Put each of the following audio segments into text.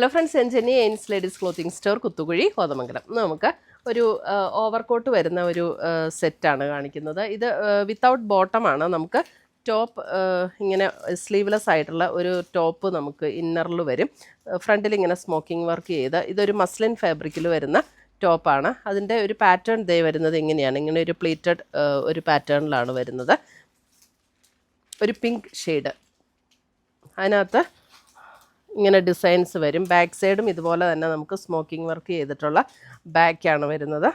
Hello friends, എൻജനി എയിൻസ് ladies clothing store, Kuthukuzhi, Kothamangalam. നമുക്ക് ഒരു ഓവർകോട്ട് വരുന്ന ഒരു സെറ്റാണ് കാണിക്കുന്നത്. ഇത് വിത്തൗട്ട് ബോട്ടമാണ്. നമുക്ക് ടോപ്പ് ഇങ്ങനെ സ്ലീവ്ലെസ് ആയിട്ടുള്ള ഒരു ടോപ്പ് നമുക്ക് ഇന്നറിൽ വരും. ഫ്രണ്ടിൽ ഇങ്ങനെ സ്മോക്കിംഗ് വർക്ക് ചെയ്ത് ഇതൊരു മസ്ലിൻ ഫാബ്രിക്കിൽ വരുന്ന ടോപ്പാണ്. അതിൻ്റെ ഒരു പാറ്റേൺ ദേ വരുന്നത് ഇങ്ങനെയാണ്. ഇങ്ങനെ ഒരു പ്ലീറ്റഡ് ഒരു പാറ്റേണിലാണ് വരുന്നത്. ഒരു പിങ്ക് ഷെയ്ഡ്, അതിനകത്ത് ഇങ്ങനെ ഡിസൈൻസ് വരും. ബാക്ക് സൈഡും ഇതുപോലെ തന്നെ നമുക്ക് സ്മോക്കിംഗ് വർക്ക് ചെയ്തിട്ടുള്ള ബാക്കാണ് വരുന്നത്.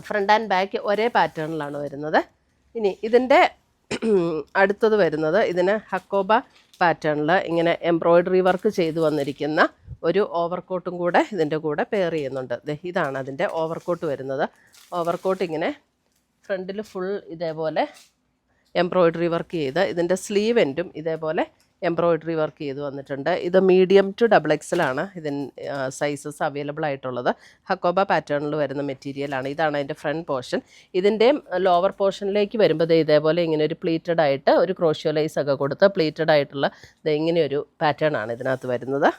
ഫ്രണ്ട് ആൻഡ് ബാക്ക് ഒരേ പാറ്റേണിലാണ് വരുന്നത്. ഇനി ഇതിൻ്റെ അടുത്തത് വരുന്നത്, ഇതിന് ഹക്കോബ പാറ്റേണിൽ ഇങ്ങനെ എംബ്രോയ്ഡറി വർക്ക് ചെയ്തു വന്നിരിക്കുന്ന ഒരു ഓവർകോട്ടും കൂടെ ഇതിൻ്റെ കൂടെ പെയർ ചെയ്യുന്നുണ്ട്. ഇതാണ് അതിൻ്റെ ഓവർകോട്ട് വരുന്നത്. ഓവർകോട്ട് ഇങ്ങനെ ഫ്രണ്ടിൽ ഫുൾ ഇതേപോലെ എംബ്രോയ്ഡറി വർക്ക് ചെയ്ത്, ഇതിൻ്റെ സ്ലീവ് എൻഡും ഇതേപോലെ എംബ്രോയ്ഡറി വർക്ക് ചെയ്ത് വന്നിട്ടുണ്ട്. ഇത് മീഡിയം ടു XXL ആണ് ഇതിന് സൈസസ് അവൈലബിൾ ആയിട്ടുള്ളത്. ഹക്കോബ പാറ്റേണിൽ വരുന്ന മെറ്റീരിയലാണ്. ഇതാണ് അതിൻ്റെ ഫ്രണ്ട് പോർഷൻ. ഇതിൻ്റെയും ലോവർ പോർഷനിലേക്ക് വരുമ്പോൾ ഇതേപോലെ ഇങ്ങനെ ഒരു പ്ലീറ്റഡ് ആയിട്ട് ഒരു ക്രോഷ്യോ ലൈസ് ഒക്കെ കൊടുത്ത് പ്ലീറ്റഡ് ആയിട്ടുള്ള ഇങ്ങനെയൊരു പാറ്റേൺ ആണ് ഇതിനകത്ത് വരുന്നത്.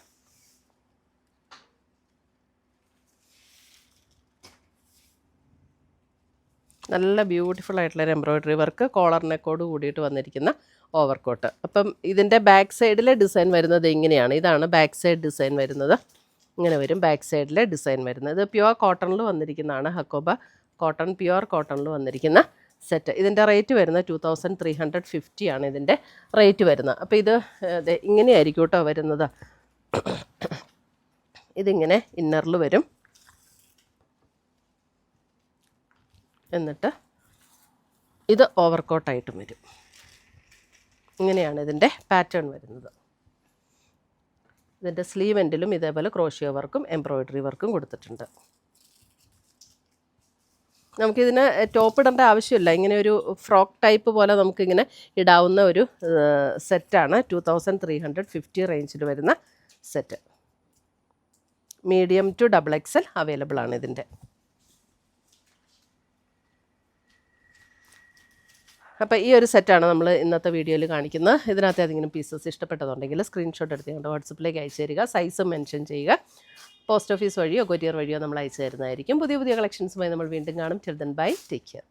നല്ല ബ്യൂട്ടിഫുൾ ആയിട്ടുള്ളൊരു എംബ്രോയ്ഡറി വർക്ക്, കോളർ നെക്കോട് കൂടിയിട്ട് വന്നിരിക്കുന്ന ഓവർകോട്ട്. അപ്പം ഇതിൻ്റെ ബാക്ക് സൈഡിലെ ഡിസൈൻ വരുന്നത് ഇങ്ങനെയാണ്. ഇതാണ് ബാക്ക് സൈഡ് ഡിസൈൻ വരുന്നത്. ഇങ്ങനെ വരും ബാക്ക് സൈഡിലെ ഡിസൈൻ വരുന്നത്. ഇത് പ്യുവർ കോട്ടണിൽ വന്നിരിക്കുന്നതാണ്. ഹക്കോബ കോട്ടൺ, പ്യുവർ കോട്ടണിൽ വന്നിരിക്കുന്ന സെറ്റ്. ഇതിൻ്റെ റേറ്റ് വരുന്നത് 2350 ആണ് ഇതിൻ്റെ റേറ്റ് വരുന്നത്. അപ്പോൾ ഇത് ഇങ്ങനെയായിരിക്കും കേട്ടോ വരുന്നത്. ഇതിങ്ങനെ ഇന്നറിൽ വരും. എന്നിട്ട് ഇത് ഓവർകോട്ടായിട്ടും വരും. ഇങ്ങനെയാണ് ഇതിൻ്റെ പാറ്റേൺ വരുന്നത്. ഇതിൻ്റെ സ്ലീവ് എൻഡിലും ഇതേപോലെ ക്രോഷ്യോ വർക്കും എംബ്രോയ്ഡറി വർക്കും കൊടുത്തിട്ടുണ്ട്. നമുക്കിതിന് ടോപ്പ് ഇടേണ്ട ആവശ്യമില്ല. ഇങ്ങനെ ഒരു ഫ്രോക്ക് ടൈപ്പ് പോലെ നമുക്കിങ്ങനെ ഇടാവുന്ന ഒരു സെറ്റാണ്. 2350 റേഞ്ചിൽ വരുന്ന set. Medium to XXL available ആണ് ഇതിൻ്റെ. അപ്പോൾ ഈ ഒരു സെറ്റാണ് നമ്മൾ ഇന്നത്തെ വീഡിയോയിൽ കാണിക്കുന്നത്. ഇതിനകത്ത് ഏതെങ്കിലും പീസസ് ഇഷ്ടപ്പെട്ടതുണ്ടെങ്കിൽ സ്ക്രീൻഷോട്ട് എടുത്ത് ഞങ്ങളുടെ വാട്സപ്പിലേക്ക് അയച്ചു തരിക. സൈസ് മെൻഷൻ ചെയ്യുക. പോസ്റ്റ് ഓഫീസ് വഴിയോ കൊറിയർ വഴിയോ നമ്മൾ അയച്ചു തരുന്നതായിരിക്കും. പുതിയ കളക്ഷൻസുമായി നമ്മൾ വീണ്ടും കാണും. Till then bye, take care.